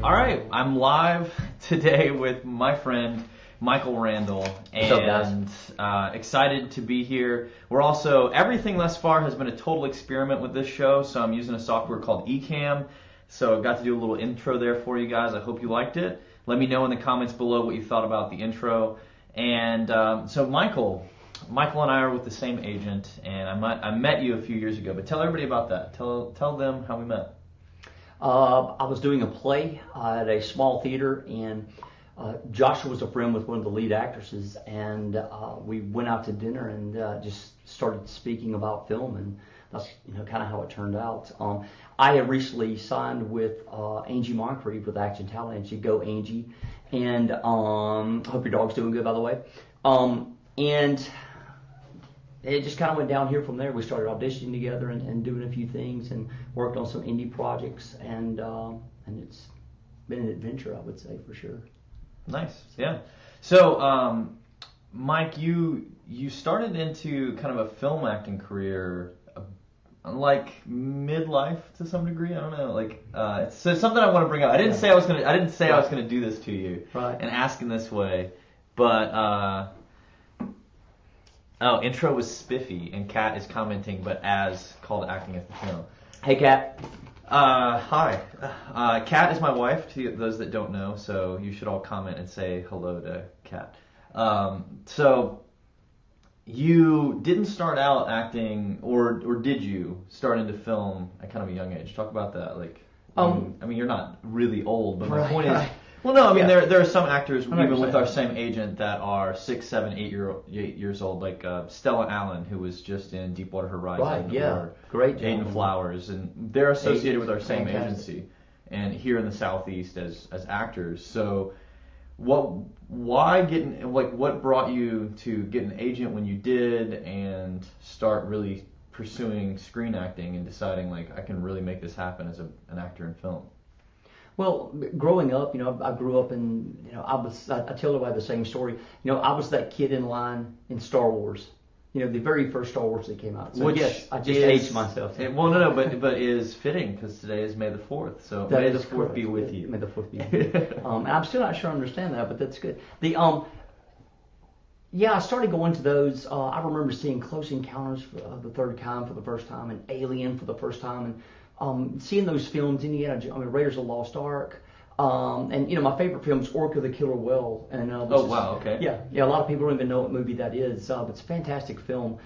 All right, I'm live today with my friend Michael Randall, What's up, and excited to be here. We're also, everything thus far has been a total experiment with this show, so I'm using a software called Ecamm, so I got to do a little intro there for you guys. I hope you liked it. Let me know in the comments below what you thought about the intro. And so Michael and I are with the same agent, and I met you a few years ago, but tell everybody about that. Tell them how we met. I was doing a play at a small theater, and Joshua was a friend with one of the lead actresses, and we went out to dinner and just started speaking about film, and that's kind of how it turned out. I had recently signed with Angie Moncrief with Action Talent. Agency. Go Angie, and hope your dog's doing good, by the way. And it just kind of went down here from there. We started auditioning together and doing a few things and worked on some indie projects, and it's been an adventure, I would say, for sure. Nice, yeah. So, Mike, you started into kind of a film acting career, like midlife to some degree. I don't know, like it's something I want to bring up. I didn't say I was gonna do this to you, right, and ask in this way, but. Oh, intro was spiffy, and Kat is commenting, but as call to acting at the channel. Hey, Kat. Hi. Kat is my wife, to those that don't know, so you should all comment and say hello to Kat. So, you didn't start out acting, or did you start into film at kind of a young age? Talk about that. Like, I mean, you're not really old, but my point is... Well, no, I mean, there are some actors, 100%. Even with our same agent, that are 6, 7, 8 years old, like Stella Allen, who was just in Deepwater Horizon. Right, yeah. Or great. Aiden Flowers, and they're associated with our same fantastic. agency, and here in the Southeast as actors. So, what brought you to get an agent when you did, and start really pursuing screen acting and deciding, like, I can really make this happen as an actor in film? Well, growing up, I grew up in, I tell everybody the same story. I was that kid in line in Star Wars. The very first Star Wars that came out. So yes, I just aged myself. But is fitting because today is May the 4th. So that May the 4th be with you. May the 4th be with you. And I'm still not sure I understand that, but that's good. I started going to those. I remember seeing Close Encounters of the Third Kind for the first time, and Alien for the first time, and seeing those films, Raiders of the Lost Ark, and my favorite film is Orca the Killer Whale. And wow, okay. Yeah, a lot of people don't even know what movie that is, but it's a fantastic film.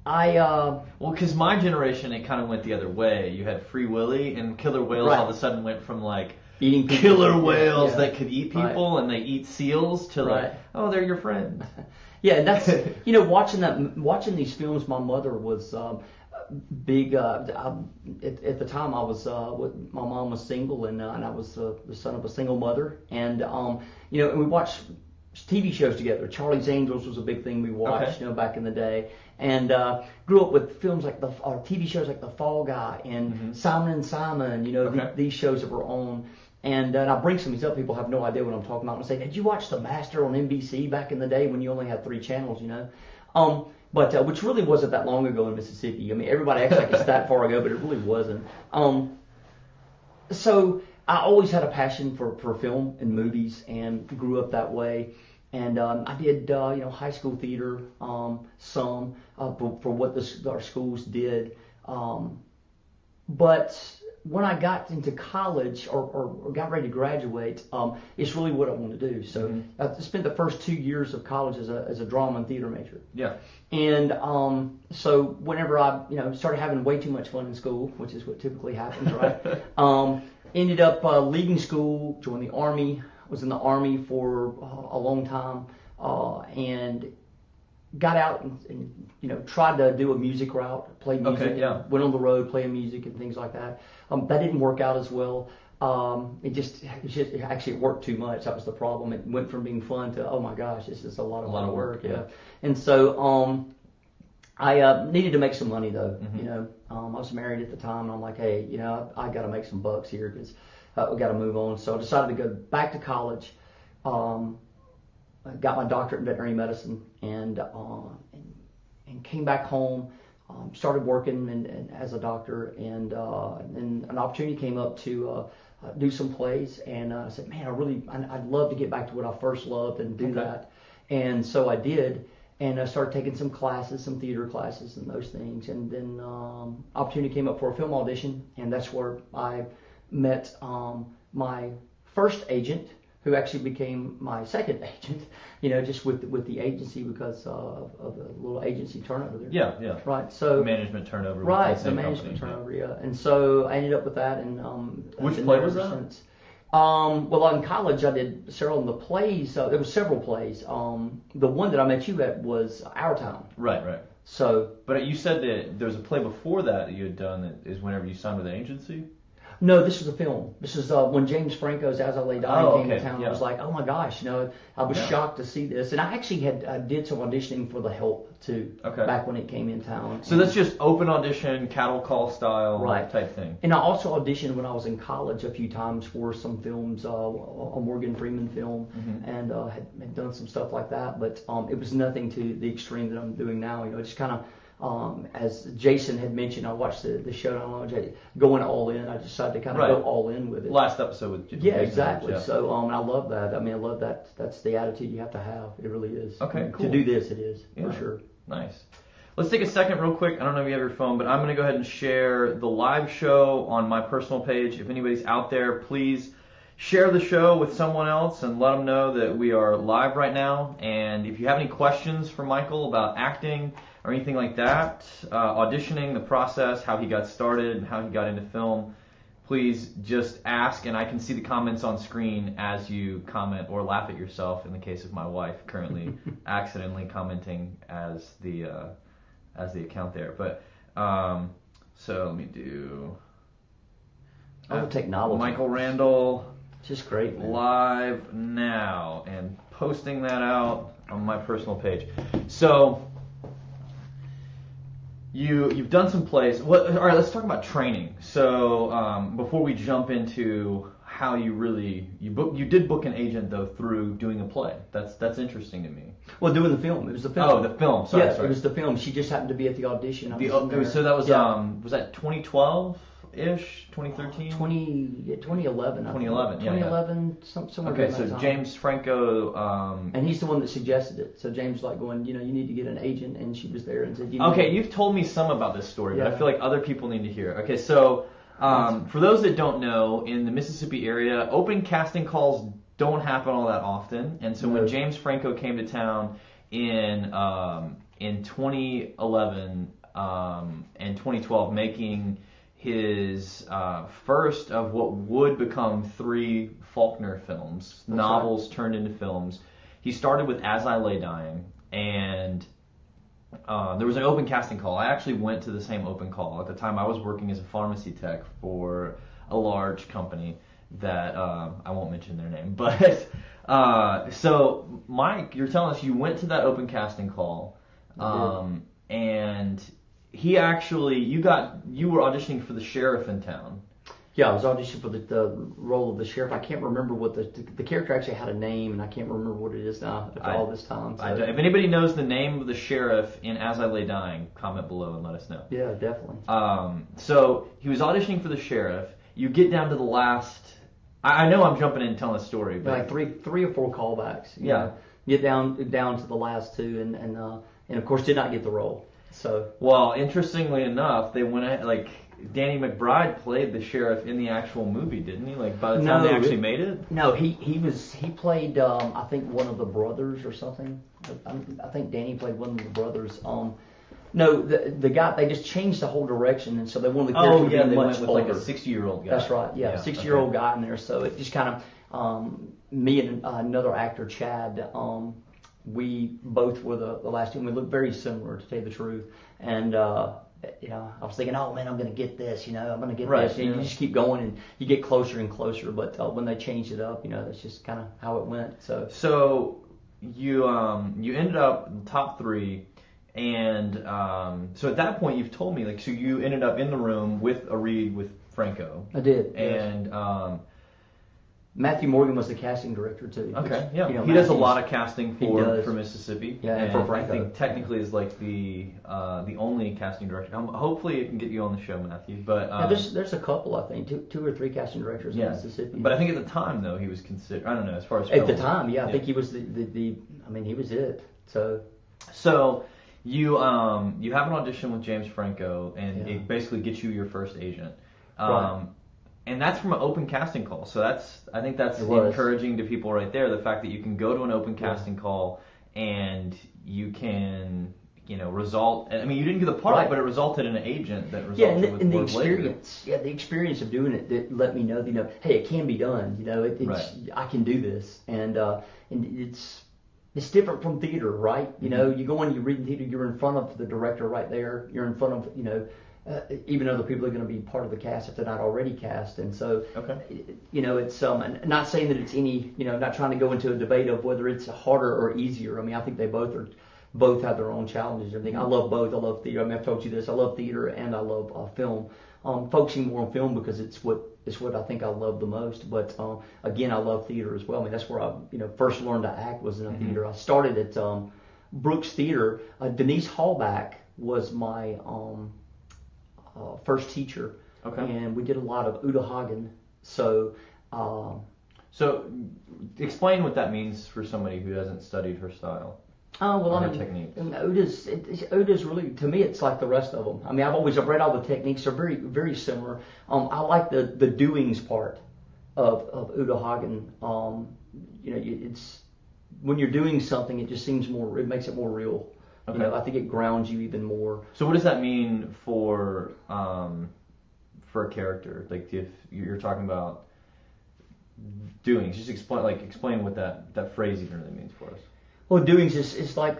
Because my generation, it kind of went the other way. You had Free Willy, and killer whales all of a sudden went from like eating killer whales that could eat people, and they eat seals, to like, oh, they're your friend. Yeah, and that's watching these films. My mother was. Big at the time I was my mom was single, and I was the son of a single mother, and and we watched TV shows together. Charlie's Angels was a big thing we watched back in the day, and grew up with films like TV shows like The Fall Guy and Simon and Simon, these shows that were on. And I bring some of these up, people have no idea what I'm talking about, and say, did you watch The Master on NBC back in the day when you only had 3 channels, But which really wasn't that long ago in Mississippi. I mean, everybody acts like it's that far ago, but it really wasn't. So I always had a passion for film and movies, and grew up that way. And I did high school theater, some for what our schools did. But when I got into college or got ready to graduate, it's really what I want to do. So I spent the first 2 years of college as a drama and theater major. Yeah. And so whenever I started having way too much fun in school, which is what typically happens, right? Ended up leaving school, joined the Army. Was in the Army for a long time, and got out and tried to do a music route, play music, went on the road playing music and things like that. That didn't work out as well. It worked too much. That was the problem. It went from being fun to, oh my gosh, this is a lot of work. Yeah. And so I needed to make some money though. I was married at the time, and I'm like, hey, I got to make some bucks here because we got to move on. So I decided to go back to college. I got my doctorate in veterinary medicine, and came back home. started working and as a doctor, and an opportunity came up to do some plays, and I said, man, I'd love to get back to what I first loved and do that. And so I did, and I started taking some classes, some theater classes and those things. And then opportunity came up for a film audition, and that's where I met my first agent, who actually became my second agent, just with the agency because of the little agency turnover there. Yeah. Right. So management turnover. Right. With the management company. turnover. Yeah. And so I ended up with that, and which play was that? Since. Well, in college I did several of the plays. There were several plays. The one that I met you at was Our Town. Right. So. But you said that there was a play before that you had done that is whenever you signed with an agency? No, this was a film. This is when James Franco's As I Lay Dying came to town. Yeah. I was like, oh my gosh, I was shocked to see this. And I actually did some auditioning for The Help too, back when it came in town. So that's just open audition, cattle call style type thing. And I also auditioned when I was in college a few times for some films, a Morgan Freeman film, and had done some stuff like that. But it was nothing to the extreme that I'm doing now. Just kind of. As Jason had mentioned, I watched the show. I don't know, going all in. I decided to kind of go all in with it. Last episode with Jason. Yeah, exactly. Yeah. So I love that. I love that. That's the attitude you have to have. It really is. Okay, cool. To do this, it is for sure. Nice. Let's take a second real quick. I don't know if you have your phone, but I'm going to go ahead and share the live show on my personal page. If anybody's out there, please share the show with someone else and let them know that we are live right now. And if you have any questions for Michael about acting or anything like that, auditioning, the process, how he got started, how he got into film, please just ask, and I can see the comments on screen as you comment or laugh at yourself, in the case of my wife currently accidentally commenting as the account there. But so let me do technology. Michael Randall, just great, man. Live now, and posting that out on my personal page. So you've done some plays. All right, let's talk about training. So before we jump into how you did book an agent though through doing a play. That's interesting to me. Well, doing the film. It was the film. Oh, the film. Sorry. It was the film. She just happened to be at the audition. So that was was that 2012-ish, 2013? 2011. 2011. 2011. Somewhere. Okay, so James Franco. And he's the one that suggested it. So James was like going, you need to get an agent, and she was there and said, you've told me some about this story, but I feel like other people need to hear. Okay, so for those that don't know, in the Mississippi area, open casting calls don't happen all that often, and so when James Franco came to town in 2011 and 2012, making his first of what would become 3 Faulkner films, novels turned into films. He started with As I Lay Dying, and there was an open casting call. I actually went to the same open call. At the time, I was working as a pharmacy tech for a large company that I won't mention their name. But so, Mike, you're telling us you went to that open casting call, and he actually you were auditioning for the sheriff in town. Yeah, I was auditioning for the role of the sheriff. I can't remember what the character actually had a name, and I can't remember what it is now after all this time. So. If anybody knows the name of the sheriff in As I Lay Dying, comment below and let us know. Yeah, definitely. So he was auditioning for the sheriff. You get down to the last. I know I'm jumping in and telling a story, but like three or 4 callbacks. Get down to the last 2, and of course did not get the role. So well, interestingly enough, they went like. Danny McBride played the sheriff in the actual movie, didn't he? Like by the time they actually made it? No, he played I think one of the brothers or something. I think Danny played one of the brothers. No, the guy, they just changed the whole direction, and so they wanted the character to be much older. Like a 60-year-old guy. That's right, 60-year-old guy in there. So it just kind of me and another actor, Chad. We both were the last two. We looked very similar, to tell you the truth, and. I was thinking, oh man, I'm going to get this, I'm going to get this. And you just keep going and you get closer and closer. But when they changed it up, that's just kind of how it went. So you ended up in the top 3, and so at that point you've told me so you ended up in the room with a read with Franco. I did. And Matthew Morgan was the casting director too. Okay, which, yeah. You know, He does a lot of casting for Mississippi. Yeah, and for Franco. I think technically is like the only casting director. Hopefully, it can get you on the show, Matthew. But there's a couple, I think, two or three casting directors in Mississippi. But I think at the time though, he was considered. I don't know, as far as at the time, I think he was the. I mean, he was it. So you have an audition with James Franco, and it basically gets you your first agent. Right. And that's from an open casting call. So I think that's encouraging to people right there. The fact that you can go to an open casting call and you can, result. I mean, you didn't get the part, but it resulted in an agent that resulted with the experience. Later. Yeah, the experience of doing it that let me know, hey, it can be done. I can do this, and it's different from theater, right? You go in, you read in theater, you're in front of the director right there. You're in front of, even other people are going to be part of the cast if they're not already cast. And so, it's not saying that it's any, not trying to go into a debate of whether it's harder or easier. I mean, I think they both have their own challenges and everything. I love both. I love theater. I mean, I've told you this. I love theater and I love film. Focusing more on film because it's what I think I love the most. But again, I love theater as well. I mean, that's where I first learned to act was in a theater. I started at Brooks Theater. Denise Hallback was my first teacher, and we did a lot of Uta Hagen. So explain what that means for somebody who hasn't studied her style. Techniques. Uda's really, to me, it's like the rest of them. I mean, I've read all the techniques; they're very, very similar. I like the doings part of Uta Hagen. It's when you're doing something, it just seems more. It makes it more real. Okay. I think it grounds you even more. So what does that mean for a character? Like if you're talking about doings, just explain what that phrase even really means for us. Well, doings is like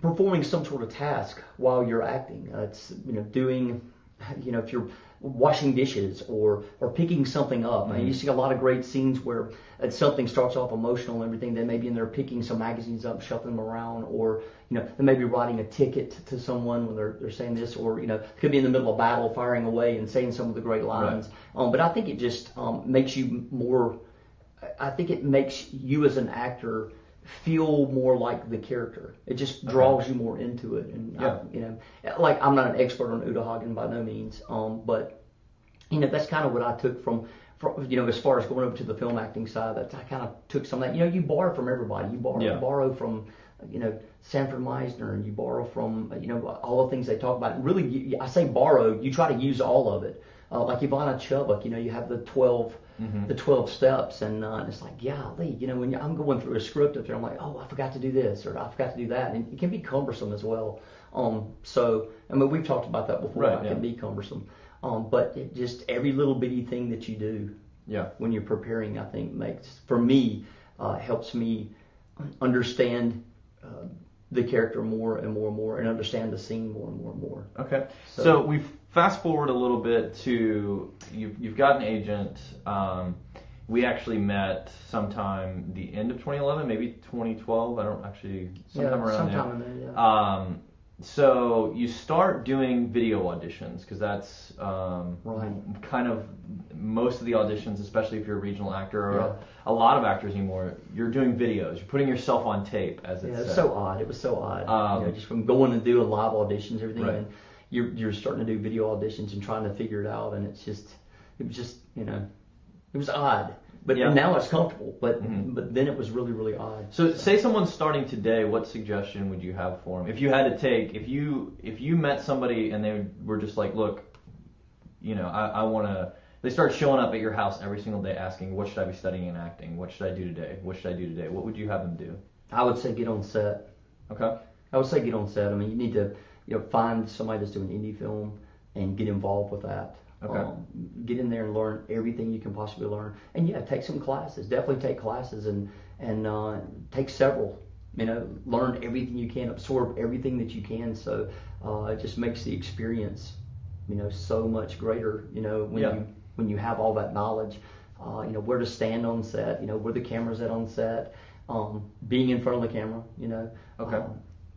performing some sort of task while you're acting. It's doing, if you're washing dishes or picking something up. I mean, you see a lot of great scenes where something starts off emotional and everything. They may be in there picking some magazines up, shuffling them around, or they may be writing a ticket to someone when they're saying this, or could be in the middle of battle, firing away and saying some of the great lines. Right. But I think it just makes you more. I think it makes you as an actor feel more like the character. It just draws you more into it. And I'm not an expert on Uta Hagen by no means, but that's kind of what I took from as far as going over to the film acting side. That I kind of took some of that. You borrow from everybody. You borrow from Sanford Meisner, and you borrow from all the things they talk about. Really, I say borrow. You try to use all of it. Like Ivana Chubbuck, you have the 12. The 12 steps, and it's like, golly, when I'm going through a script up there, I'm like, oh, I forgot to do this, or I forgot to do that, and it can be cumbersome as well. So, I mean, we've talked about that before. It can be cumbersome, but it just every little bitty thing that you do, when you're preparing, I think helps me understand the character more and more and more, and understand the scene more and more and more. Okay, so we've fast forward a little bit to you've got an agent. We actually met sometime the end of 2011, maybe 2012. I don't actually sometime around there. So you start doing video auditions because that's kind of most of the auditions, especially if you're a regional actor or a lot of actors anymore. You're doing videos. You're putting yourself on tape, as it's said. So odd. It was so odd. Just from going and doing live auditions, everything. Right. And you're starting to do video auditions and trying to figure it out, and it was odd. But now it's comfortable. But then it was really, really odd. So say someone's starting today, what suggestion would you have for them? If you had to take, if you met somebody and they were just like, look, I want to. They start showing up at your house every single day asking, what should I be studying in acting? What should I do today? What should I do today? What would you have them do? I would say get on set. Okay. I would say get on set. I mean, you need to find somebody that's doing indie film and get involved with that. Okay. Get in there and learn everything you can possibly learn. And take some classes. Definitely take classes and take several. Learn everything you can, absorb everything that you can. So it just makes the experience, so much greater. When you have all that knowledge, where to stand on set, where the camera's at on set, being in front of the camera, Okay.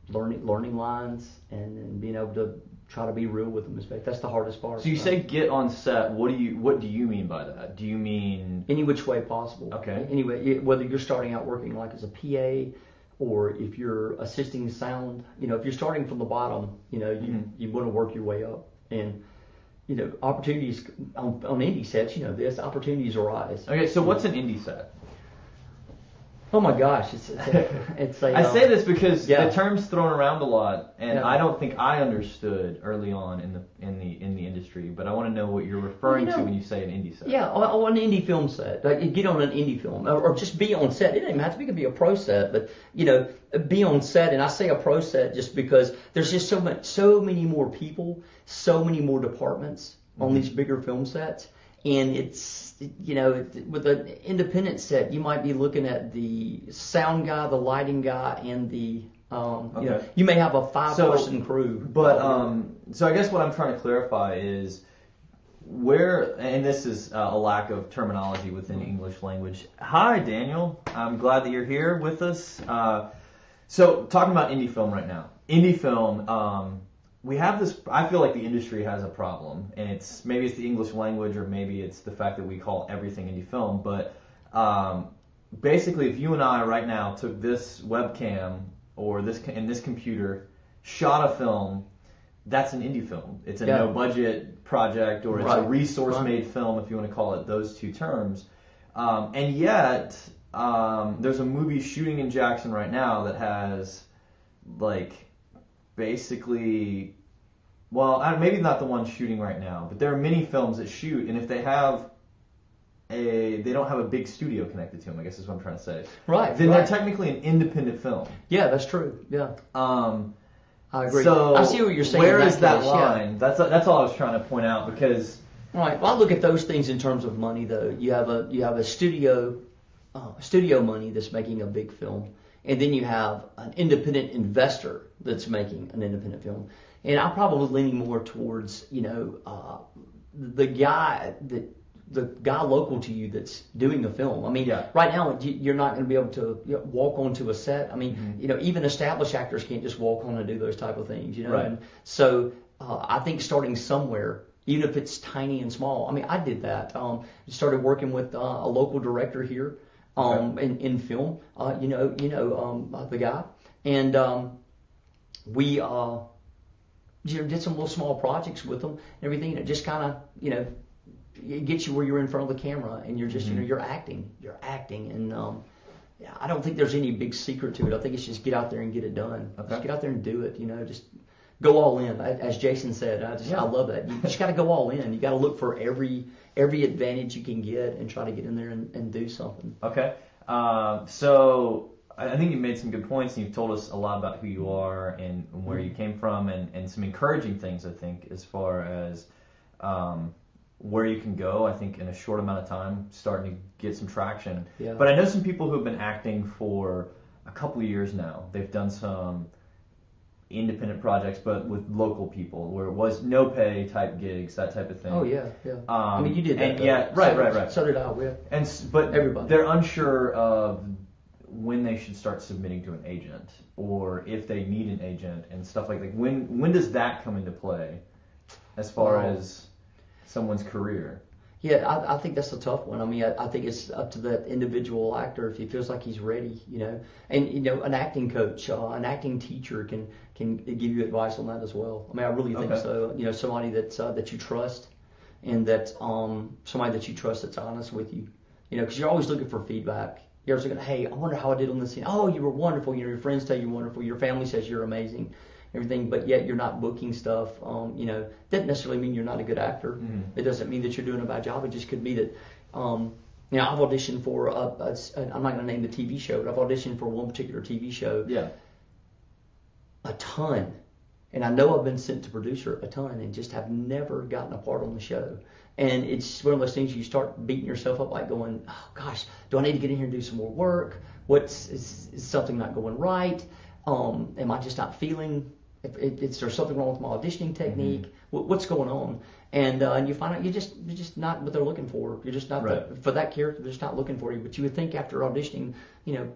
Learning lines and being able try to be real with them. That's the hardest part. So you say get on set. What do you mean by that? Do you mean any which way possible? Okay. Anyway, whether you're starting out working like as a PA, or if you're assisting sound, if you're starting from the bottom, you want to work your way up. And opportunities on indie sets, opportunities arise. Okay, so what's an indie set? Oh my gosh, it's a. I say this because yeah. the term's thrown around a lot, and Yeah. I don't think I understood early on in the industry. But I want to know what you're referring to when you say an indie set. Yeah, on an indie film set, like you get on an indie film, or just be on set. It doesn't have to be. It could be a pro set, but be on set. And I say a pro set just because there's just so many more people, so many more departments on these bigger film sets. And it's, with an independent set, you might be looking at the sound guy, the lighting guy, and the, you may have a 5-person crew. But, so I guess what I'm trying to clarify is where, and this is a lack of terminology within English language. Hi, Daniel. I'm glad that you're here with us. So talking about indie film right now. Indie film, we have this, I feel like the industry has a problem, and maybe it's the English language, or maybe it's the fact that we call everything indie film, but basically if you and I right now took this webcam or this computer, shot a film, that's an indie film. It's a no budget project, or it's a resource made film, if you want to call it those two terms. And yet there's a movie shooting in Jackson right now that has basically, well, maybe not the one shooting right now, but there are many films that shoot, and if they don't have a big studio connected to them, I guess is what I'm trying to say. Right. Then they're technically an independent film. Yeah, that's true. Yeah. I agree. So I see what you're saying. Where is that case, line? Yeah. That's all I was trying to point out, because. Right. Well, I look at those things in terms of money, though. You have a studio money that's making a big film. And then you have an independent investor that's making an independent film. And I'm probably leaning more towards, the guy local to you that's doing the film. I mean, right now you're not going to be able to walk onto a set. I mean, even established actors can't just walk on and do those type of things, Right. And so I think starting somewhere, even if it's tiny and small. I mean, I did that. Started working with a local director here. In film, the guy, and we did some little small projects with them and everything, and it just kind of, it gets you where you're in front of the camera and you're just, you're acting, and I don't think there's any big secret to it. I think it's just get out there and get it done. Okay. Just get out there and do it, just go all in. As Jason said, I love that. You just got to go all in. You got to look for every advantage you can get and try to get in there and do something. Okay. So I think you made some good points, and you've told us a lot about who you are and where you came from, and some encouraging things, I think, as far as where you can go, I think, in a short amount of time, starting to get some traction. Yeah. But I know some people who have been acting for a couple of years now. They've done some independent projects, but with local people, where it was no pay type gigs, that type of thing. Oh yeah. I mean, you did that. And yeah, right. So did I. Yeah. But everybody, they're unsure of when they should start submitting to an agent, or if they need an agent and stuff like that. When does that come into play, as far as someone's career? Yeah, I think that's a tough one. I mean, I think it's up to that individual actor if he feels like he's ready, And an acting coach, an acting teacher can give you advice on that as well. I mean, I really think so. Somebody that you trust, and that somebody that you trust that's honest with you. Because you're always looking for feedback. You're always looking, hey, I wonder how I did on this scene. Oh, you were wonderful. Your friends tell you you're wonderful. Your family says you're amazing. Everything, but yet you're not booking stuff. Doesn't necessarily mean you're not a good actor. Mm-hmm. It doesn't mean that you're doing a bad job. It just could be that, I've auditioned for I'm not going to name the TV show, but I've auditioned for one particular TV show. Yeah. A ton, and I know I've been sent to producer a ton, and just have never gotten a part on the show. And it's one of those things you start beating yourself up, like going, oh gosh, do I need to get in here and do some more work? Is something not going right? Am I just not feeling? Is there something wrong with my auditioning technique? Mm-hmm. What's going on? And you find out you're just not what they're looking for. You're just not for that character. They're just not looking for you. But you would think after auditioning,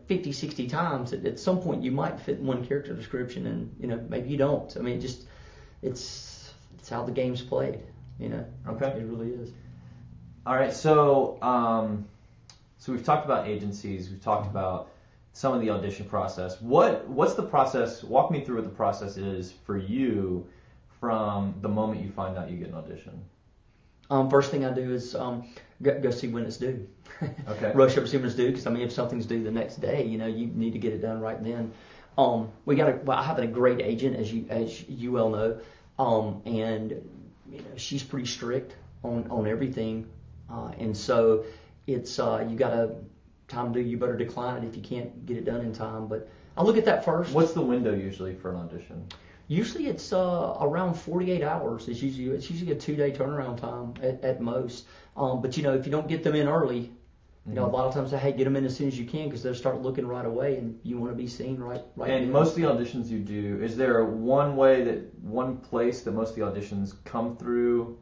50, 60 times, that at some point you might fit one character description, and maybe you don't. I mean, it's it's how the game's played. Okay. It really is. All right, so we've talked about agencies, we've talked about some of the audition process. What's the process? Walk me through what the process is for you from the moment you find out you get an audition. First thing I do is go see when it's due. Okay. Rush up and see when it's due, because if something's due the next day, you need to get it done right then. I have a great agent, as you well know, and she's pretty strict on everything, and so it's you got a time due, you better decline it if you can't get it done in time. But I look at that first. What's the window usually for an audition? Usually it's around 48 hours. It's usually a 2-day turnaround time at most. But if you don't get them in early, a lot of times I get them in as soon as you can, because they'll start looking right away, and you want to be seen right. And most of the auditions you do, is there one place that most of the auditions come through?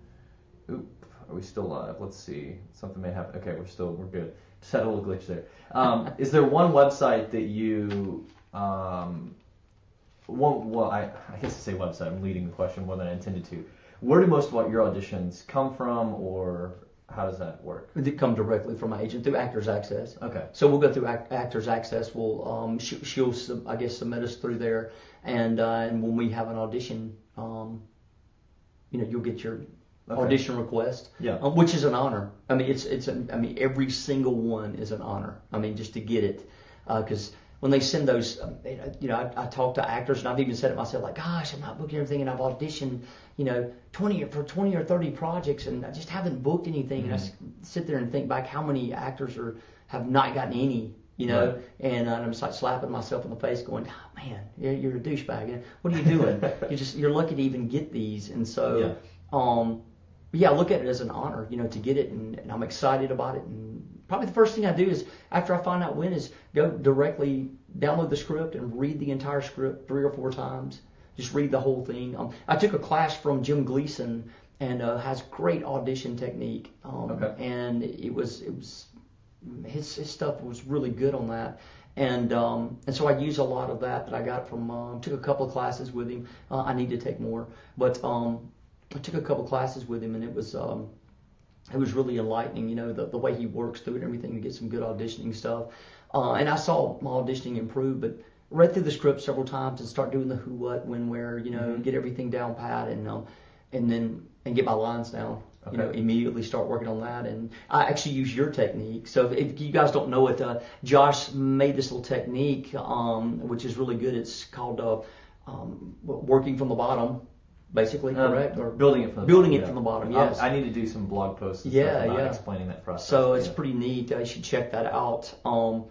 Oop, are we still live? Let's see. Something may happen. Okay, we're good. Just had a little glitch there. Is there one website that you I guess to say website, I'm leading the question more than I intended to. Where do most of your auditions come from, or how does that work? They come directly from my agent through Actors Access. Okay. So we'll go through Actors Access. We'll she'll submit us through there, and when we have an audition, you'll get your audition request. Yeah. Which is an honor. Every single one is an honor. Just to get it, because when they send those, I talk to actors, and I've even said it myself, like, gosh, I'm not booking everything, and I've auditioned, 20 or 30 projects, and I just haven't booked anything. And I sit there and think back how many actors have not gotten any, Right. and I'm just like slapping myself in the face, going, oh, man, you're a douchebag. What are you doing? You're lucky to even get these. And so, I look at it as an honor, to get it, and I'm excited about it. And probably the first thing I do is, after I find out when, is go directly download the script and read the entire script 3 or 4 times. Just read the whole thing. I took a class from Jim Gleason, and has great audition technique. And it was his stuff was really good on that. And so I use a lot of that I got from, took a couple of classes with him. I need to take more, but I took a couple classes with him, and it was really enlightening, the way he works through it and everything to get some good auditioning stuff. And I saw my auditioning improve, but read through the script several times and start doing the who, what, when, where, get everything down pat, and get my lines down. Okay. Immediately start working on that. And I actually use your technique. So if you guys don't know it, Josh made this little technique, which is really good. It's called working from the bottom. Basically, correct? Or building it from the bottom. Yes. I need to do some blog posts and stuff about explaining that process. So it's pretty neat. You should check that out. But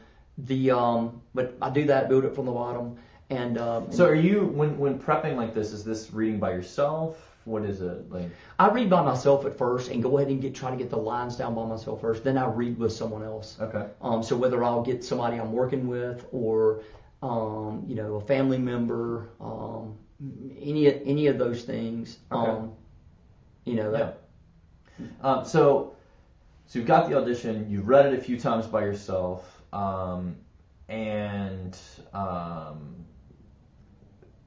I do that, build it from the bottom. And so are you, when prepping like this, is this reading by yourself? What is it like? I read by myself at first and go ahead and try to get the lines down by myself first. Then I read with someone else. Okay. So whether I'll get somebody I'm working with, or a family member, any of those things. Okay. That. So you've got the audition. You've read it a few times by yourself, and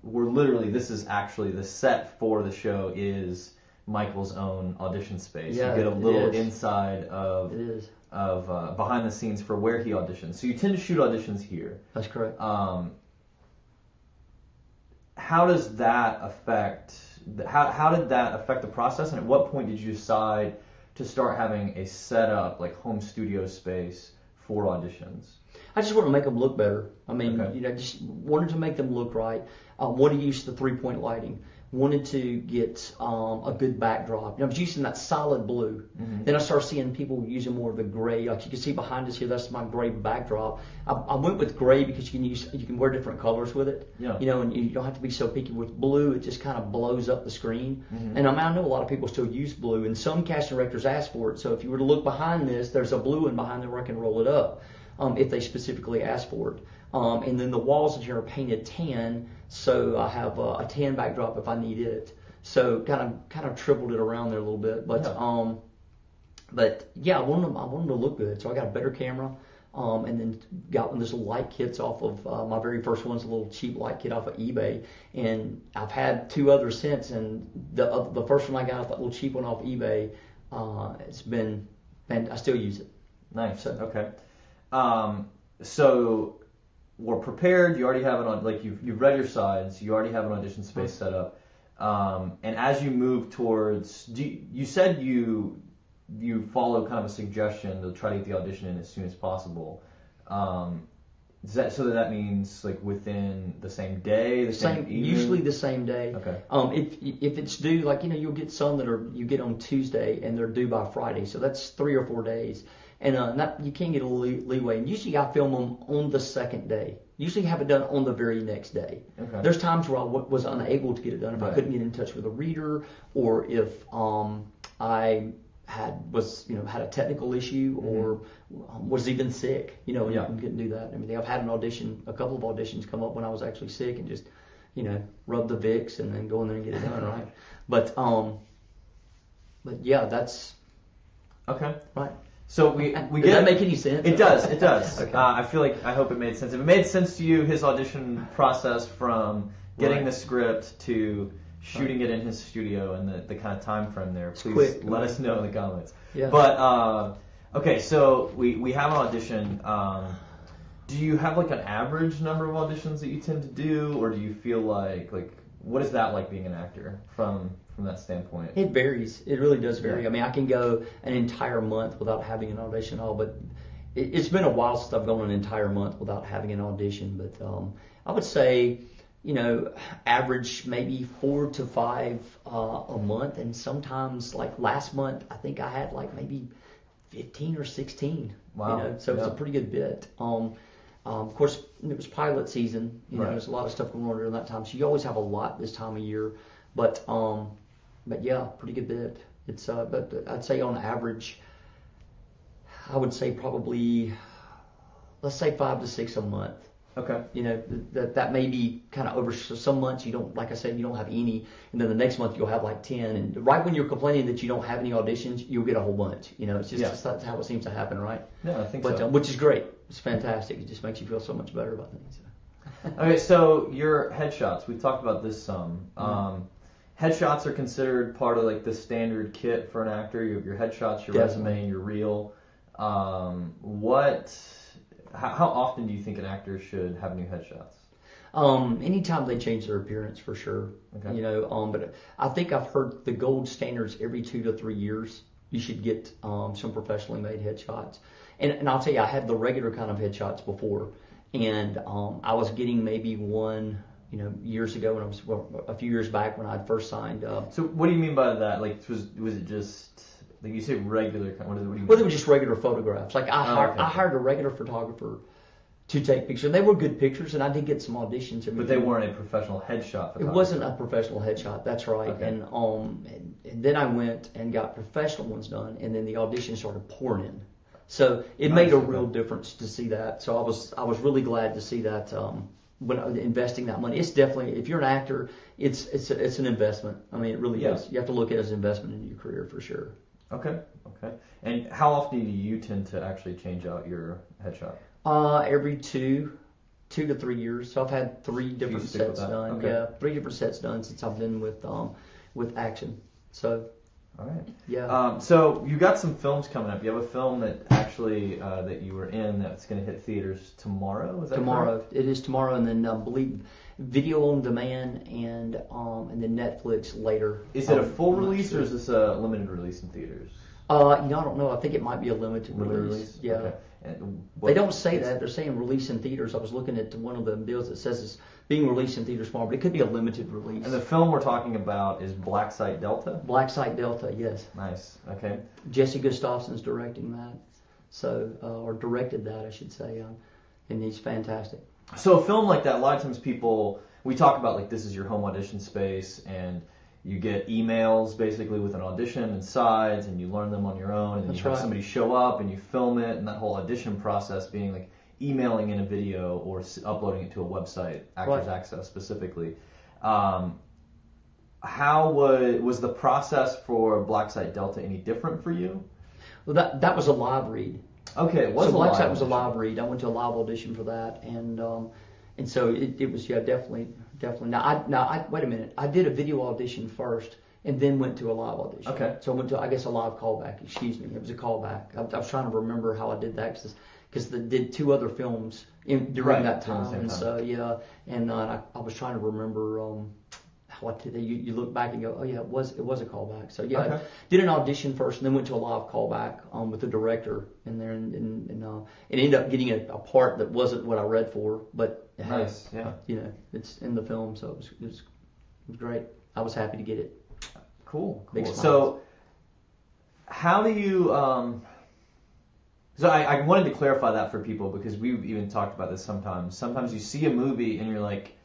we're literally, this is actually the set for the show is Michael's own audition space. Yeah, you get a little is. inside of behind the scenes for where he auditions. So you tend to shoot auditions here. That's correct. How does that affect? How did that affect the process? And at what point did you decide to start having a setup, like home studio space for auditions? I just want to make them look better. Okay. Just wanted to make them look right. Wanted to use the 3-point lighting. Wanted to get a good backdrop. I was using that solid blue. Mm-hmm. Then I started seeing people using more of the gray. Like you can see behind us here, that's my gray backdrop. I went with gray because you can wear different colors with it. Yeah. And you don't have to be so picky with blue. It just kind of blows up the screen. Mm-hmm. And I know a lot of people still use blue, and some casting directors ask for it. So if you were to look behind this, there's a blue one behind there where I can roll it up. If they specifically ask for it. And then the walls in here are painted tan, so I have a tan backdrop if I need it. So kind of tripled it around there a little bit, but yeah, I want them to look good. So I got a better camera. And then got one of those little light kits off of my very first one's a little cheap light kit off of eBay, and I've had 2 others since. And the first one I got, that little cheap one off eBay, it's been, and I still use it. Nice. So, okay. So we're prepared. You already have you've read your sides. You already have an audition space set up. And as you move towards, you said you follow kind of a suggestion to try to get the audition in as soon as possible. That means like within the same day, the same evening? Usually the same day. Okay. If it's due, like you'll get some that you get on Tuesday and they're due by Friday, so that's 3 or 4 days. And you can get a leeway. And usually I film them on the second day. Usually have it done on the very next day. Okay. There's times where I was unable to get it done if I couldn't get in touch with a reader, or if I had a technical issue, or was even sick, and couldn't do that. I mean, I've had a couple of auditions come up when I was actually sick, and just rub the Vicks and then go in there and get it done, right? But yeah, that's okay, right. So we Does get that make any sense? It does. It does. Okay. I hope it made sense. If it made sense to you, his audition process from getting the script to shooting it in his studio and the kind of time frame there, please let us know in the comments. Yeah. But okay, so we have an audition. Do you have like an average number of auditions that you tend to do, or do you feel like what is that like being an actor from that standpoint? It varies. It really does vary. Yeah. I mean, I can go an entire month without having an audition at all, but it's been a while since I've gone an entire month without having an audition. But I would say, average maybe 4 to 5 a month, and sometimes like last month, I think I had like maybe 15 or 16. Wow. So it's a pretty good bit. Of course, it was pilot season. There's a lot of stuff going on during that time, so you always have a lot this time of year. But yeah, pretty good bit. It's but I'd say on average, I would say probably, let's say 5 to 6 a month. Okay. That may be kind of over. So some months you don't, like I said, you don't have any, and then the next month you'll have like 10. And right when you're complaining that you don't have any auditions, you'll get a whole bunch. It's just that's how it seems to happen, right? Yeah, I think but, so. Which is great. It's fantastic. It just makes you feel so much better about things. Okay, so your headshots. We've talked about this some. Headshots are considered part of like the standard kit for an actor. Your headshots, your resume, and your reel. How often do you think an actor should have new headshots? Anytime they change their appearance, for sure. Okay. But I think I've heard the gold standards every 2 to 3 years. You should get some professionally made headshots. And I'll tell you, I had the regular kind of headshots before, and I was getting maybe one, years ago when I was a few years back when I had first signed up. So what do you mean by that? Like, was it just like you say regular? What do you mean? Well, they were just regular photographs. Like I hired a regular photographer to take pictures. They were good pictures, and I did get some auditions. But they weren't a professional headshot photographer. It wasn't a professional headshot. That's right. Okay. And then I went and got professional ones done, and then the auditions started pouring in. So it made a real difference to see that. So I was really glad to see that. When investing that money, it's definitely, if you're an actor, it's an investment. I mean, it really is. You have to look at it as an investment in your career for sure. Okay. And how often do you tend to actually change out your headshot? Every 2 to 3 years. So I've had 3 different sets done. Okay. Yeah, 3 different sets done since I've been with action. So. All right. Yeah. So you got some films coming up. You have a film that actually that you were in that's going to hit theaters tomorrow. Is that tomorrow? Correct? It is tomorrow, and then I believe video on demand and then Netflix later. Is it a full release or is this a limited release in theaters? I don't know. I think it might be a limited release. Yeah. Okay. And they don't say that. They're saying release in theaters. I was looking at one of the bills that says it's being released in theaters tomorrow, but it could be a limited release. And the film we're talking about is Black Site Delta? Black Site Delta, yes. Nice. Okay. Jesse Gustafson's directing that. So, or directed that, I should say. And he's fantastic. So a film like that, a lot of times we talk about like this is your home audition space, and you get emails basically with an audition and sides, and you learn them on your own, and then you have somebody show up and you film it, and that whole audition process being like emailing in a video or uploading it to a website, Actors Access specifically. How was the process for Black Site Delta any different for you? Well, that was a live read. Okay, it was So a Black live Site was a audition. live read. I went to a live audition for that, and so it was definitely. Now I wait a minute. I did a video audition first, and then went to a live audition. Okay. So I went to, I guess, a live callback. Excuse me, it was a callback. I was trying to remember how I did that because they did 2 other films during that during the time, same and time. so and I was trying to remember how I did that. You look back and go, oh yeah, it was a callback. So yeah, Okay. I did an audition first, and then went to a live callback with the director in there, and ended up getting a part that wasn't what I read for, but Nice, yeah. it's in the film, so it was great. I was happy to get it. Cool. Big smiles. So, how do you? So I wanted to clarify that for people because we've even talked about this sometimes. Sometimes you see a movie and you're like,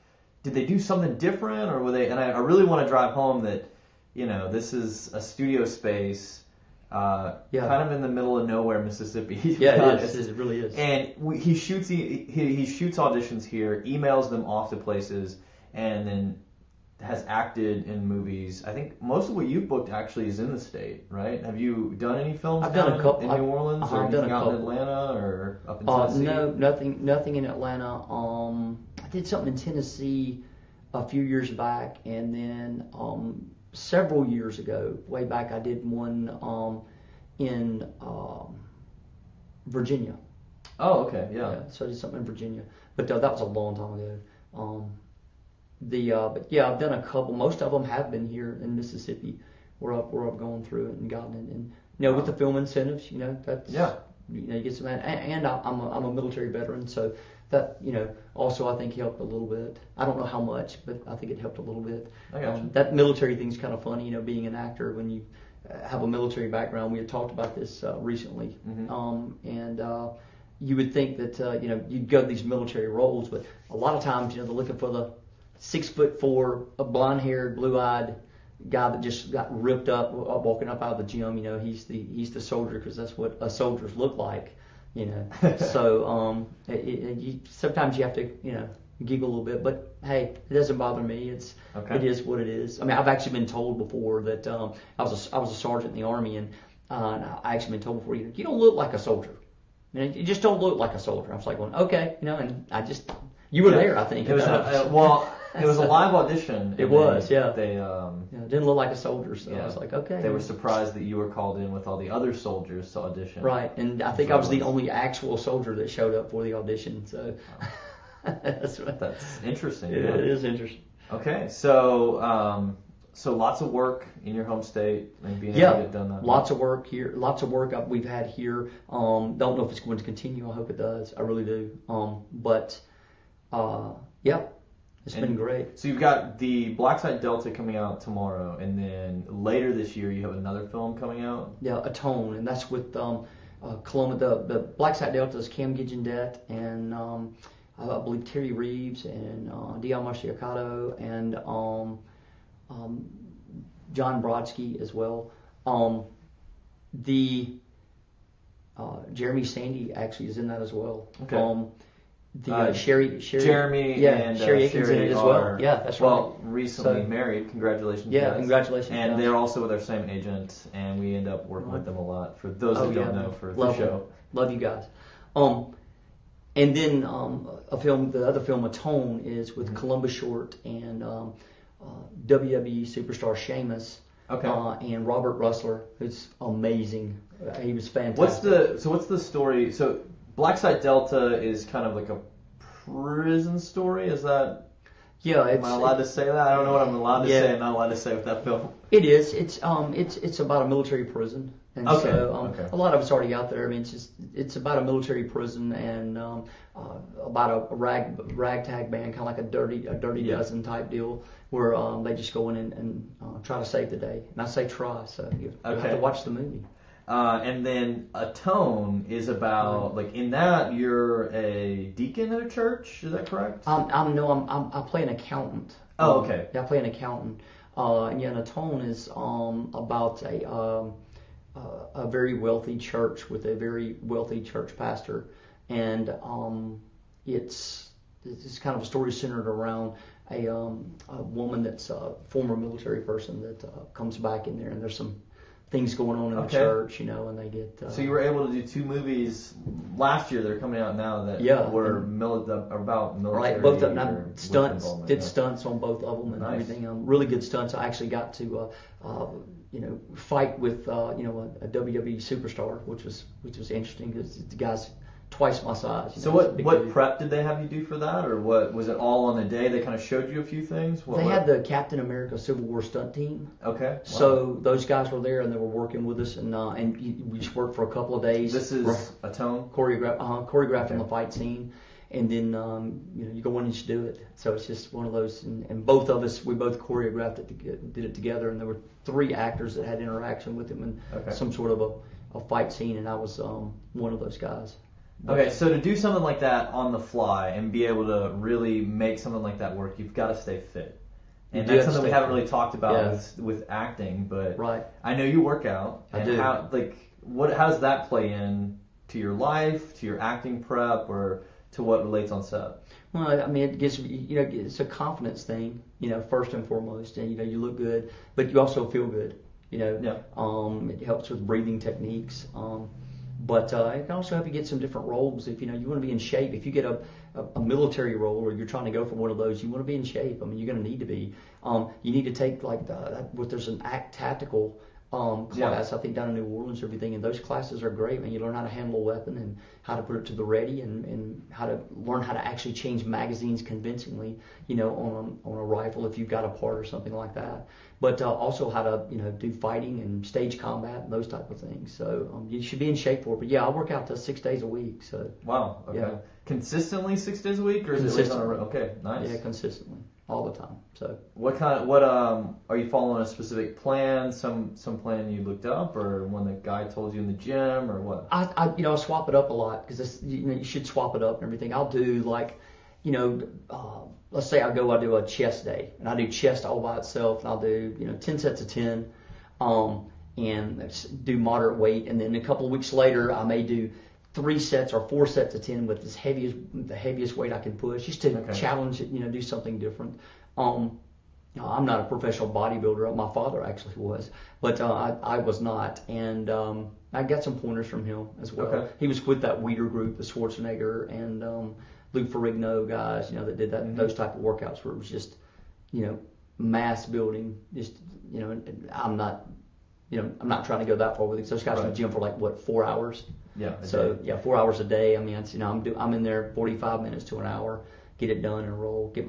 did they do something different, or were they? And I really want to drive home that, this is a studio space, kind of in the middle of nowhere, Mississippi. Yeah, it is. It really is. And he shoots he shoots auditions here, emails them off to places, and then has acted in movies. I think most of what you've booked actually is in the state, right? Have you done any films I've done a couple in New Orleans, or I've done anything a out in couple. Atlanta or up in Tennessee? No, nothing in Atlanta. I did something in Tennessee a few years back, and then several years ago, way back, I did one in Virginia. Oh, okay, yeah. So I did something in Virginia, but that was a long time ago. But yeah, I've done a couple. Most of them have been here in Mississippi, where I've gone through it and gotten it, and with the film incentives, that's you get some, and I'm a military veteran, so that also I think helped a little bit. I don't know how much, but I think it helped a little bit. I got you. That military thing's kind of funny, being an actor when you have a military background. We had talked about this recently, and you would think that you'd go to these military roles, but a lot of times they're looking for the 6'4", a blonde-haired, blue-eyed guy that just got ripped up walking up out of the gym. He's the soldier because that's what soldiers look like. So sometimes you have to giggle a little bit, but hey, it doesn't bother me. It is what it is. I mean, I've actually been told before that I was a sergeant in the Army, and I actually been told before, you don't look like a soldier. You just don't look like a soldier. I was like, going, okay, and I just, you were there, I think. It was it was a live audition. It was. They it didn't look like a soldier, so I was like, okay. They were surprised that you were called in with all the other soldiers to audition. Right, and I think I was the only actual soldier that showed up for the audition, so that's interesting. It is interesting. Okay, so lots of work in your home state and being able to get done that. Lots of work here. Lots of work we've had here. Don't know if it's going to continue. I hope it does. I really do. But it's been great. So you've got the Black Site Delta coming out tomorrow, and then later this year you have another film coming out. Yeah, Atone, and that's with Columbia. The Black Site Delta is Cam Gidgendet and I believe Terry Reeves and Dion Marciacato and John Brodsky as well. Jeremy Sandy actually is in that as well. Okay. Jeremy and Sherry Aiken's in it as well. Yeah, that's right. Well, recently married. Congratulations. Yeah, guys. congratulations. And guys. they're also with our same agent, and we end up working with them a lot. For those that don't know, for the show. Love you guys. And then the other film, Atone, is with Columbus Short and WWE superstar Sheamus. Okay. And Robert Russler, who's amazing. He was fantastic. What's the story? So Black Site Delta is kind of like a prison story. Is that? Yeah. Am I allowed to say that? I don't know what I'm allowed to say and not allowed to say with that film. It is. It's about a military prison. And so a lot of it's already out there. I mean, it's about a military prison and about a ragtag band, kind of like a dirty dozen type deal, where they just go in and try to save the day. And I say try, so you have to watch the movie. And then Atone is about in that you're a deacon at a church. Is that correct? I play an accountant. Oh, okay. I play an accountant. And Atone is about a very wealthy church with a very wealthy church pastor, and it's kind of a story centered around a woman that's a former military person that comes back in there, and there's things going on in the church, and they get. So you were able to do 2 movies last year that are coming out now that were about military. Right, both of them. Stunts on both of them and everything. Really good stunts. I actually got to fight with a WWE superstar, which was interesting because the guy's twice my size. So what prep did they have you do for that, or what was it all on the day? They kind of showed you a few things. They had the Captain America Civil War stunt team. Okay. Wow. So those guys were there and they were working with us, and we just worked for a couple of days. This is a tone choreographed on the fight scene, and then you go in and you do it. So it's just one of those, and both of us, we both choreographed it, did it together, and there were 3 actors that had interaction with him in some sort of a fight scene, and I was one of those guys. Okay, so to do something like that on the fly and be able to really make something like that work, you've got to stay fit. And that's something we haven't really talked about with acting, but I know you work out. I do. How does that play in to your life, to your acting prep, or to what relates on set? Well, I mean, it gives it's a confidence thing, first and foremost, and you look good, but you also feel good, It helps with breathing techniques. But it can also help you get some different roles. If you want to be in shape, if you get a military role or you're trying to go for one of those, you want to be in shape. I mean, you're going to need to be. You need to take there's an act tactical class, I think, down in New Orleans, everything, and those classes are great. Man, you learn how to handle a weapon and how to put it to the ready, and how to learn how to actually change magazines convincingly, on a rifle if you've got a part or something like that. But also how to do fighting and stage combat and those type of things. So you should be in shape for it. But I work out 6 days a week. So wow, okay. Yeah. Consistently 6 days a week, or is it on a okay, nice? Yeah, consistently, all the time. So what are you following a specific plan? Some plan you looked up, or one that guy told you in the gym, or what? I swap it up a lot because you should swap it up and everything. I'll do let's say I do a chest day, and I do chest all by itself, and I'll do 10 sets of 10, and do moderate weight, and then a couple of weeks later I may do 3 sets or 4 sets of 10 with the heaviest weight I can push, just to challenge it, do something different. I'm not a professional bodybuilder. My father actually was, but I was not, and I got some pointers from him as well. Okay. He was with that Weider group, the Schwarzenegger and Lou Ferrigno guys, that did that those type of workouts where it was just, mass building. Just, I'm not trying to go that far with it. So those guys in the gym for 4 hours. Yeah. So 4 hours a day. I mean, I'm in there 45 minutes to an hour, get it done and roll. Get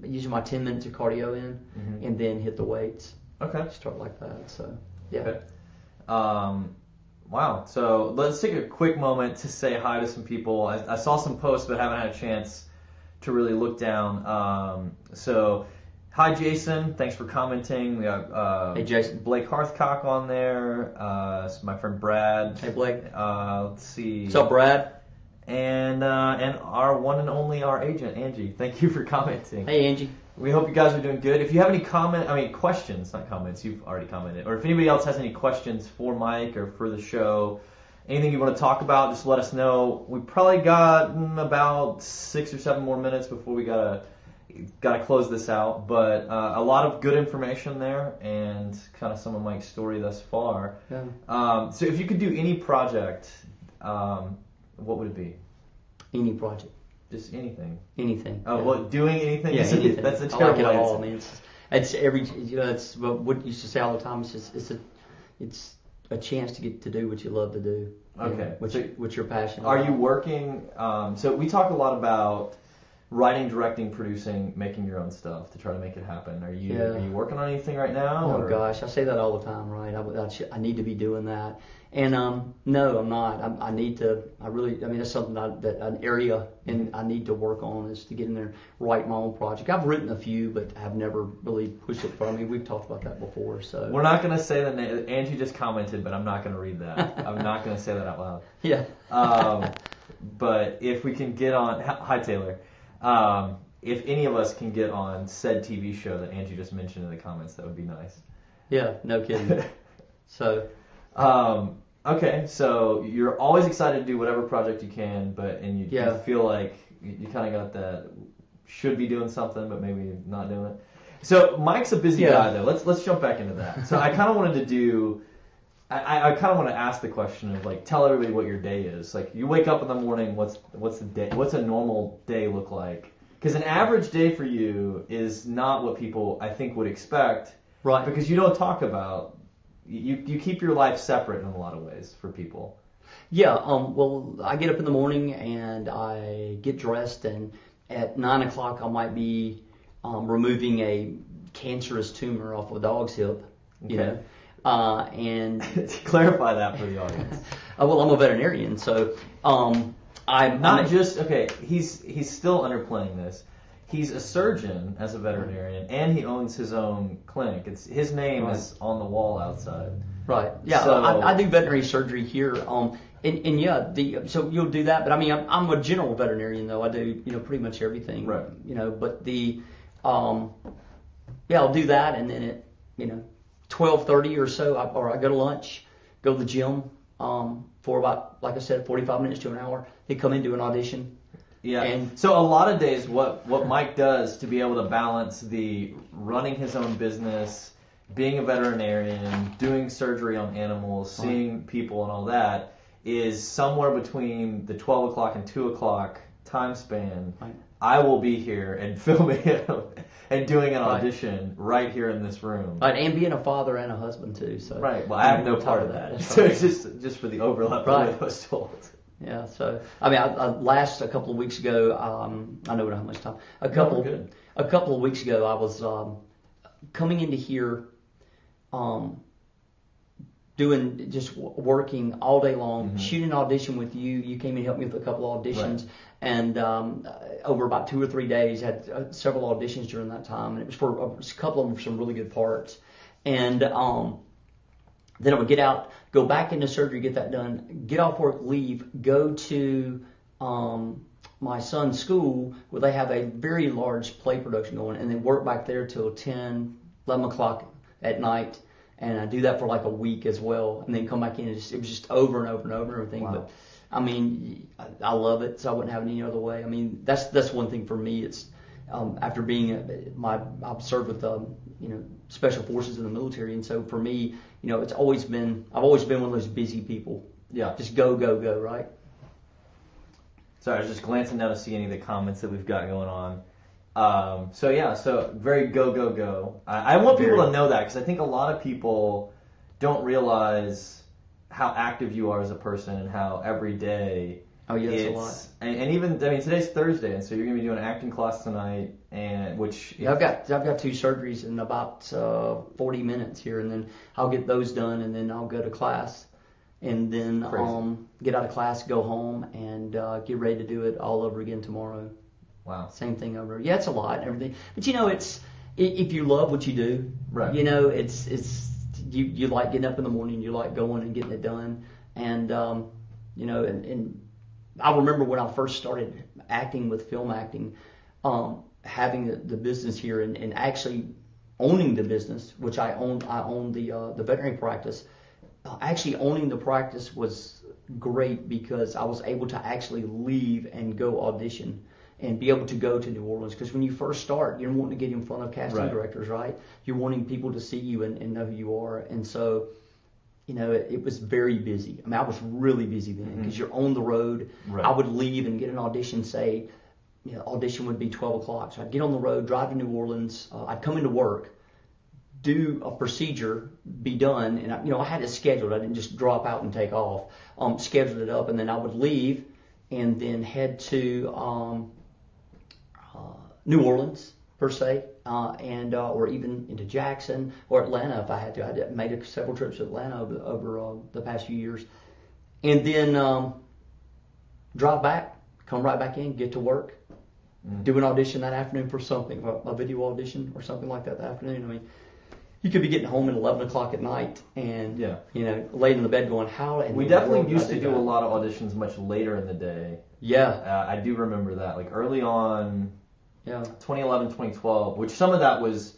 using my 10 minutes of cardio in, and then hit the weights. Okay. Start like that. So yeah. Okay. Wow. So let's take a quick moment to say hi to some people. I saw some posts, but haven't had a chance to really look down. So hi, Jason. Thanks for commenting. We got hey, Jason. Blake Hearthcock on there. My friend Brad. Hey, Blake. Let's see. What's up, Brad? And our one and only, our agent, Angie. Thank you for commenting. Hey, Angie. We hope you guys are doing good. If you have any questions, not comments, you've already commented, or if anybody else has any questions for Mike or for the show, anything you want to talk about, just let us know. We probably got about 6 or 7 more minutes before we gotta close this out, but a lot of good information there and kind of some of Mike's story thus far. Yeah. So if you could do any project, what would it be? Any project. Just anything. Anything. Oh, well, doing anything? Yeah, anything. That's a terrible I like it all. I mean, it's it's what you used to say all the time. It's a chance to get to do what you love to do. Okay. What's your passion? Are you working? So we talk a lot about writing, directing, producing, making your own stuff to try to make it happen. Are you working on anything right now? Oh gosh, I say that all the time, right? I need to be doing that. And no, I'm not. I need to. That's something an area and I need to work on is to get in there, write my own project. I've written a few, but I've never really pushed it further. I mean, we've talked about that before. So we're not going to say the name. Angie just commented, but I'm not going to read that. I'm not going to say that out loud. Yeah. But if we can get on, hi Taylor. If any of us can get on said TV show that Angie just mentioned in the comments, that would be nice. Yeah, no kidding. So. Okay, so you're always excited to do whatever project you can, you feel like you kind of got that should be doing something, but maybe not doing it. So Mike's a busy guy, though. Let's jump back into that. So I kind of wanted to do I kind of want to ask the question of like, tell everybody what your day is. Like, you wake up in the morning, what's a normal day look like? Because an average day for you is not what people, I think, would expect. Right. Because you don't talk about, you keep your life separate in a lot of ways for people. Yeah, well, I get up in the morning and I get dressed, and at 9 o'clock I might be removing a cancerous tumor off a dog's hip, you know. And clarify that for the audience. Well, I'm a veterinarian, so he's still underplaying this. He's a surgeon as a veterinarian, and he owns his own clinic. His name is on the wall outside. Right. Yeah. So, I do veterinary surgery here. So you'll do that, but I mean, I'm a general veterinarian though. I do pretty much everything. Right. But I'll do that, and then at 12:30 or so, I go to lunch, go to the gym for about, like I said, 45 minutes to an hour. They come in, do an audition. Yeah. And so a lot of days, what Mike does to be able to balance the running his own business, being a veterinarian, doing surgery on animals, seeing people and all that, is somewhere between the 12 o'clock and 2 o'clock time span. Right. I will be here and filming it and doing an audition right here in this room. Right, and being a father and a husband too. So right. Well, I have no part of that. So it's just for the overlap right. I was told. Yeah. So I mean, a couple of weeks ago, I know we don't have much time. A couple of weeks ago, I was coming into here, working all day long, shooting an audition with you. You came and helped me with a couple of auditions, right. And over about 2 or 3 days, had several auditions during that time, and it was for a couple of them for some really good parts. And then I would get out, go back into surgery, get that done, get off work, leave, go to my son's school where they have a very large play production going, and then work back there till 10, 11 o'clock at night. And I do that for like a week as well, and then come back in. It was just over and over and over and everything. Wow. But I mean, I love it, so I wouldn't have it any other way. I mean, that's one thing for me. It's after being I've served with special forces in the military, and so for me, I've always been one of those busy people. Yeah. Just go, right? Sorry, I was just glancing down to see any of the comments that we've got going on. So very go. I want people to know that, because I think a lot of people don't realize how active you are as a person and how every day. Oh yeah, that's a lot. And even, I mean, today's Thursday, and so you're going to be doing an acting class tonight, and I've got 2 surgeries in about 40 minutes here, and then I'll get those done, and then I'll go to class, and then get out of class, go home, and get ready to do it all over again tomorrow. Wow. Same thing over. Yeah, it's a lot and everything. But it's if you love what you do, right. It's you like getting up in the morning, you like going and getting it done. And and I remember when I first started acting with film acting, having the business here and actually owning the business, which I owned the veterinary practice. Actually owning the practice was great because I was able to actually leave and go audition and be able to go to New Orleans. Because when you first start, you're wanting to get in front of casting directors, right? You're wanting people to see you and know who you are. And so, it was very busy. I mean, I was really busy then because you're on the road. Right. I would leave and get an audition, say, audition would be 12 o'clock. So I'd get on the road, drive to New Orleans. I'd come into work, do a procedure, be done. And, I had it scheduled. I didn't just drop out and take off. Scheduled it up, and then I would leave and then head to New Orleans per se, or even into Jackson or Atlanta if I had to. I made several trips to Atlanta over the past few years, and then drive back, come right back in, get to work, do an audition that afternoon for something, a video audition or something like that afternoon. I mean, you could be getting home at 11 o'clock at night and laid in the bed going, how? And we definitely used to do a lot of auditions much later in the day. Yeah, I do remember that, like early on. Yeah, 2011, 2012, which some of that was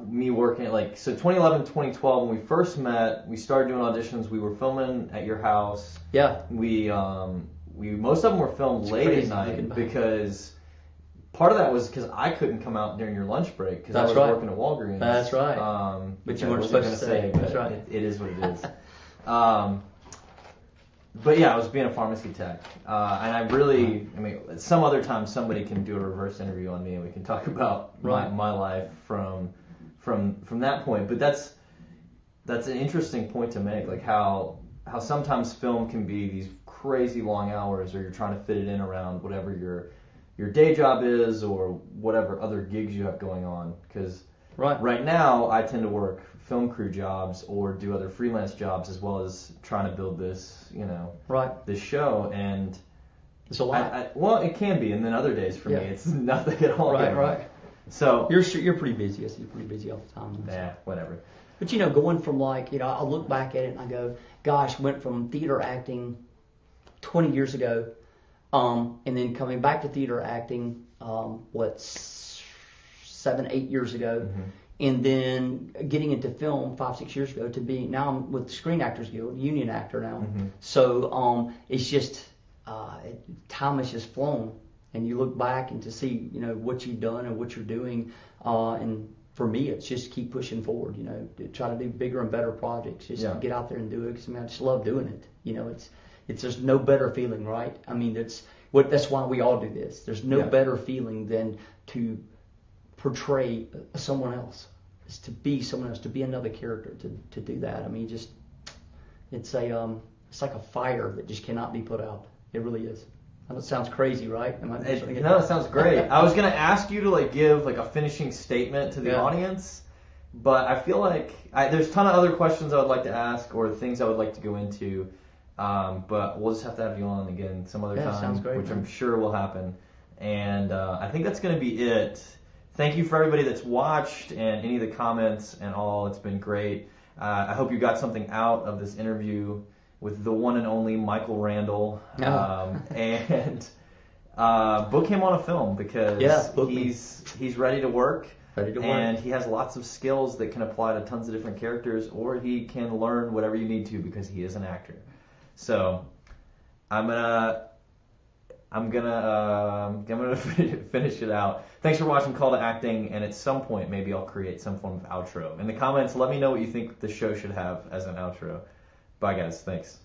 me working at 2011, 2012, when we first met, we started doing auditions. We were filming at your house. Yeah. We most of them were filmed late at night because part of that was because I couldn't come out during your lunch break because I was working at Walgreens. That's right. But you weren't supposed to say. That's right. It is what it is. But yeah, I was being a pharmacy tech, and I mean, some other time somebody can do a reverse interview on me, and we can talk about my life from that point. But that's an interesting point to make, like how sometimes film can be these crazy long hours, or you're trying to fit it in around whatever your day job is, or whatever other gigs you have going on. Because right now I tend to work film crew jobs or do other freelance jobs, as well as trying to build this, this show. And it's a lot. Well, it can be, and then other days for me it's nothing at all. Right. So you're pretty busy. I see you're pretty busy all the time. Yeah, whatever. But going from I look back at it and I go, gosh, went from theater acting 20 years ago, and then coming back to theater acting, 7-8 years ago. Mm-hmm. And then getting into film 5-6 years ago to be, now I'm with the Screen Actors Guild, union actor now. Mm-hmm. So it's just, time has just flown. And you look back and to see, what you've done and what you're doing. And for me, it's just keep pushing forward, to try to do bigger and better projects. Just get out there and do it. Because I just love doing it. It's just no better feeling, right? I mean, that's why we all do this. There's no better feeling than to portray someone else, is to be someone else, to be another character, to do that. I mean, just it's like a fire that just cannot be put out. It really is. I know it sounds crazy, right? No, it sounds great. I was gonna ask you to give a finishing statement to the audience, but I feel like there's a ton of other questions I would like to ask or things I would like to go into, but we'll just have to have you on again some other time, sounds great, which I'm sure will happen. And I think that's gonna be it. Thank you for everybody that's watched and any of the comments and all. It's been great. I hope you got something out of this interview with the one and only Michael Randall. And book him on a film, because he's ready to work. And he has lots of skills that can apply to tons of different characters, or he can learn whatever you need to, because he is an actor. So I'm gonna finish it out. Thanks for watching Call to Acting, and at some point maybe I'll create some form of outro. In the comments, let me know what you think the show should have as an outro. Bye guys, thanks.